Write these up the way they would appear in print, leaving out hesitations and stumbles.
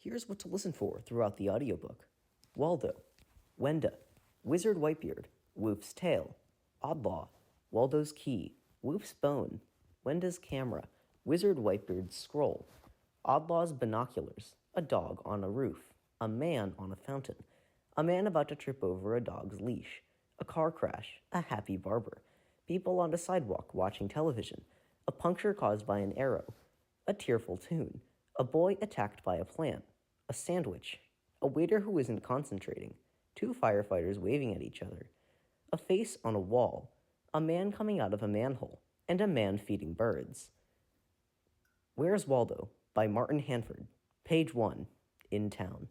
Here's what to listen for throughout the audiobook. Waldo, Wenda, Wizard Whitebeard, Woof's Tail, Oddlaw, Waldo's Key, Woof's Bone, Wenda's Camera, Wizard Whitebeard's Scroll, Oddlaw's Binoculars, a dog on a roof, a man on a fountain, a man about to trip over a dog's leash, a car crash, a happy barber, people on a sidewalk watching television, a puncture caused by an arrow, a tearful tune, a boy attacked by a plant, a sandwich, a waiter who isn't concentrating, two firefighters waving at each other, a face on a wall, a man coming out of a manhole, and a man feeding birds. Where's Waldo? By Martin Hanford. Page 1. In Town.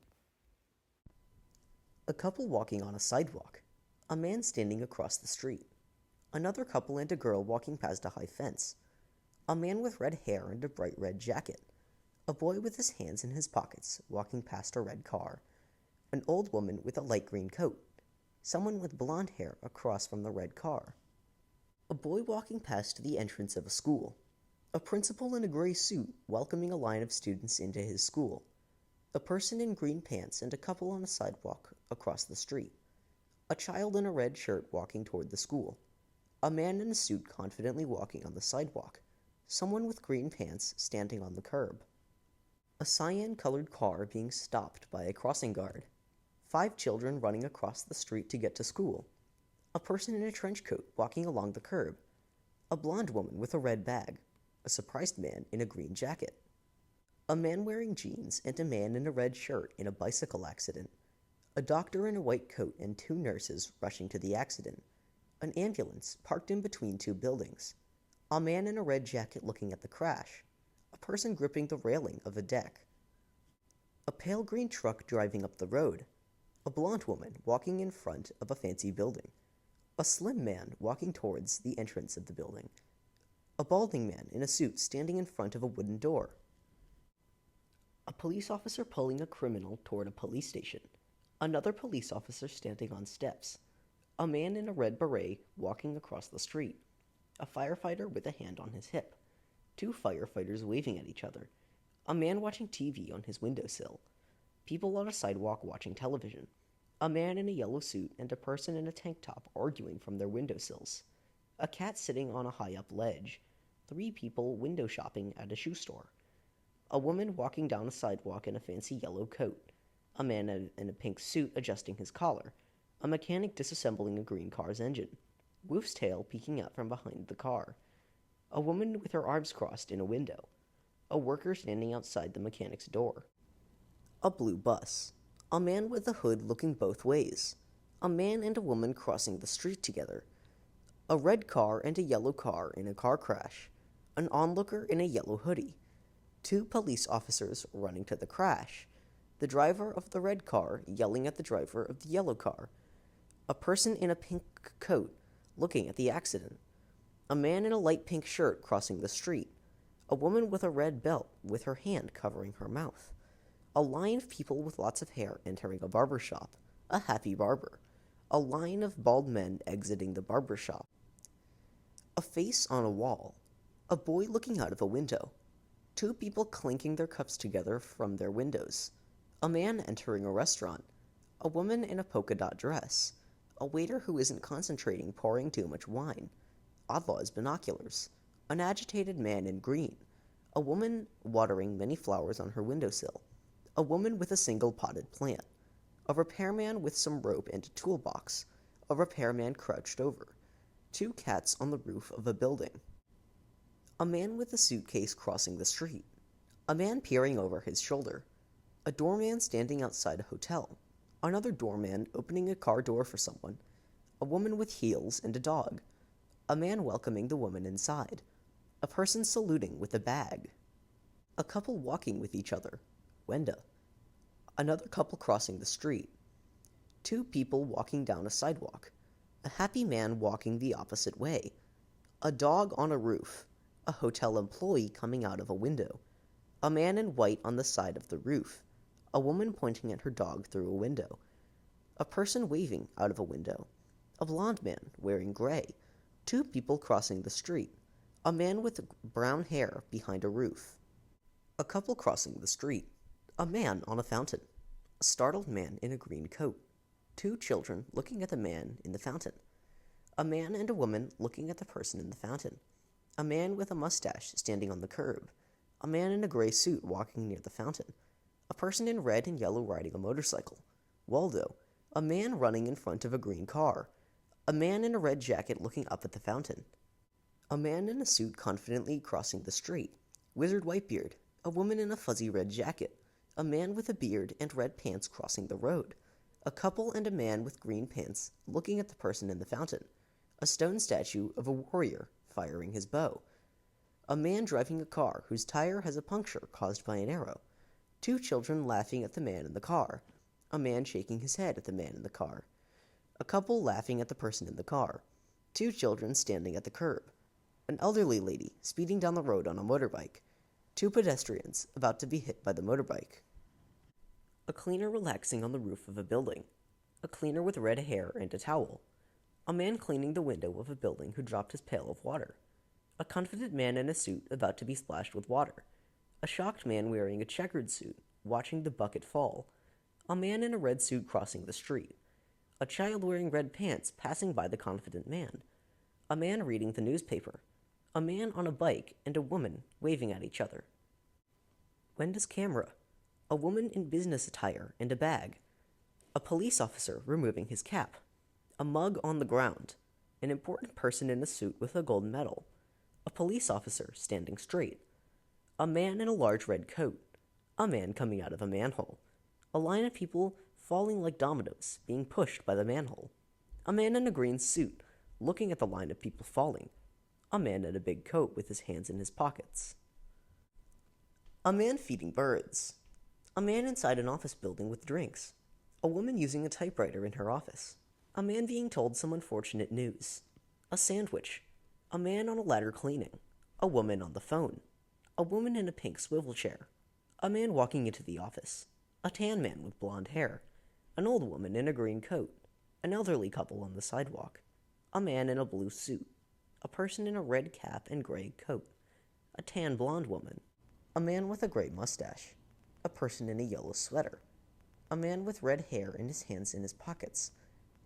A couple walking on a sidewalk. A man standing across the street. Another couple and a girl walking past a high fence. A man with red hair and a bright red jacket. A boy with his hands in his pockets walking past a red car. An old woman with a light green coat. Someone with blonde hair across from the red car. A boy walking past the entrance of a school. A principal in a gray suit welcoming a line of students into his school. A person in green pants and a couple on a sidewalk across the street. A child in a red shirt walking toward the school. A man in a suit confidently walking on the sidewalk. Someone with green pants standing on the curb. A cyan-colored car being stopped by a crossing guard. 5 children running across the street to get to school. A person in a trench coat walking along the curb. A blonde woman with a red bag. A surprised man in a green jacket. A man wearing jeans and a man in a red shirt in a bicycle accident. A doctor in a white coat and 2 nurses rushing to the accident. An ambulance parked in between 2 buildings. A man in a red jacket looking at the crash. A person gripping the railing of a deck. A pale green truck driving up the road. A blonde woman walking in front of a fancy building. A slim man walking towards the entrance of the building. A balding man in a suit standing in front of a wooden door. A police officer pulling a criminal toward a police station. Another police officer standing on steps. A man in a red beret walking across the street. A firefighter with a hand on his hip. 2 firefighters waving at each other. A man watching TV on his windowsill. People on a sidewalk watching television. A man in a yellow suit and a person in a tank top arguing from their windowsills. A cat sitting on a high-up ledge. 3 people window shopping at a shoe store. A woman walking down a sidewalk in a fancy yellow coat. A man in a pink suit adjusting his collar. A mechanic disassembling a green car's engine. Woof's tail peeking out from behind the car. A woman with her arms crossed in a window. A worker standing outside the mechanic's door. A blue bus. A man with a hood looking both ways. A man and a woman crossing the street together. A red car and a yellow car in a car crash. An onlooker in a yellow hoodie. 2 police officers running to the crash. The driver of the red car yelling at the driver of the yellow car. A person in a pink coat looking at the accident. A man in a light pink shirt crossing the street. A woman with a red belt with her hand covering her mouth. A line of people with lots of hair entering a barber shop. A happy barber. A line of bald men exiting the barber shop. A face on a wall. A boy looking out of a window. 2 people clinking their cups together from their windows. A man entering a restaurant. A woman in a polka dot dress. A waiter who isn't concentrating pouring too much wine. Oddlaw's binoculars. An agitated man in green. A woman watering many flowers on her windowsill. A woman with a single potted plant. A repairman with some rope and a toolbox. A repairman crouched over. 2 cats on the roof of a building. A man with a suitcase crossing the street. A man peering over his shoulder. A doorman standing outside a hotel. Another doorman opening a car door for someone. A woman with heels and a dog. A man welcoming the woman inside. A person saluting with a bag. A couple walking with each other. Wenda. Another couple crossing the street. 2 people walking down a sidewalk. A happy man walking the opposite way. A dog on a roof. A hotel employee coming out of a window. A man in white on the side of the roof. A woman pointing at her dog through a window. A person waving out of a window. A blonde man wearing gray. 2 people crossing the street. A man with brown hair behind a roof. A couple crossing the street. A man on a fountain. A startled man in a green coat. Two children looking at the man in the fountain. A man and a woman looking at the person in the fountain. A man with a mustache standing on the curb. A man in a gray suit walking near the fountain. A person in red and yellow riding a motorcycle. Waldo. A man running in front of a green car. A man in a red jacket looking up at the fountain. A man in a suit confidently crossing the street. Wizard Whitebeard. A woman in a fuzzy red jacket. A man with a beard and red pants crossing the road. A couple and a man with green pants looking at the person in the fountain. A stone statue of a warrior firing his bow. A man driving a car whose tire has a puncture caused by an arrow. Two children laughing at the man in the car. A man shaking his head at the man in the car. A couple laughing at the person in the car. Two children standing at the curb. An elderly lady speeding down the road on a motorbike. Two pedestrians about to be hit by the motorbike. A cleaner relaxing on the roof of a building. A cleaner with red hair and a towel. A man cleaning the window of a building who dropped his pail of water. A confident man in a suit about to be splashed with water. A shocked man wearing a checkered suit, watching the bucket fall. A man in a red suit crossing the street. A child wearing red pants passing by the confident man. A man reading the newspaper. A man on a bike and a woman waving at each other. Wenda's camera. A woman in business attire and a bag. A police officer removing his cap. A mug on the ground. An important person in a suit with a gold medal. A police officer standing straight. A man in a large red coat. A man coming out of a manhole. A line of people falling like dominoes, being pushed by the manhole. A man in a green suit, looking at the line of people falling. A man in a big coat with his hands in his pockets. A man feeding birds. A man inside an office building with drinks. A woman using a typewriter in her office. A man being told some unfortunate news. A sandwich. A man on a ladder cleaning. A woman on the phone. A woman in a pink swivel chair. A man walking into the office. A tan man with blonde hair. An old woman in a green coat. An elderly couple on the sidewalk. A man in a blue suit. A person in a red cap and gray coat. A tan blonde woman. A man with a gray mustache. A person in a yellow sweater. A man with red hair and his hands in his pockets.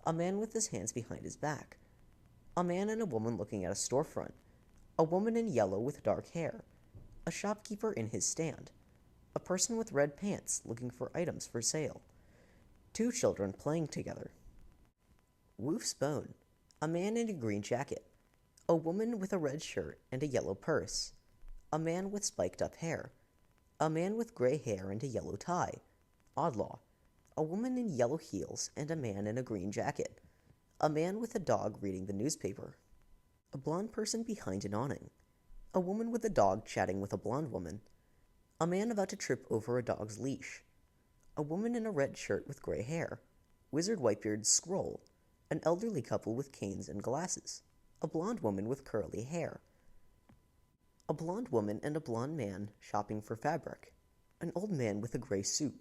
A man with his hands behind his back. A man and a woman looking at a storefront. A woman in yellow with dark hair. A shopkeeper in his stand. A person with red pants looking for items for sale. Two children playing together. Woof's Bone. A man in a green jacket. A woman with a red shirt and a yellow purse. A man with spiked up hair. A man with gray hair and a yellow tie. Oddlaw. A woman in yellow heels and a man in a green jacket. A man with a dog reading the newspaper. A blonde person behind an awning. A woman with a dog chatting with a blonde woman. A man about to trip over a dog's leash. A woman in a red shirt with gray hair. Wizard Whitebeard's scroll. An elderly couple with canes and glasses. A blonde woman with curly hair. A blonde woman and a blonde man shopping for fabric. An old man with a gray suit.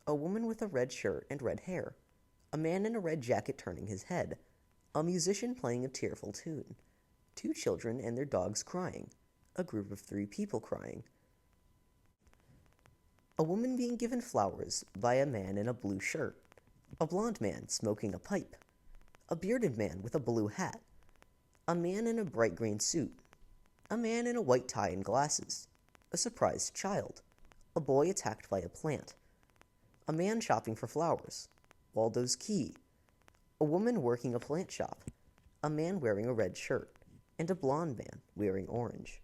A woman with a red shirt and red hair. A man in a red jacket turning his head. A musician playing a tearful tune. Two children and their dogs crying. A group of 3 people crying. A woman being given flowers by a man in a blue shirt. A blonde man smoking a pipe. A bearded man with a blue hat. A man in a bright green suit. A man in a white tie and glasses. A surprised child. A boy attacked by a plant. A man shopping for flowers. Waldo's key. A woman working a plant shop. A man wearing a red shirt. And a blonde man wearing orange.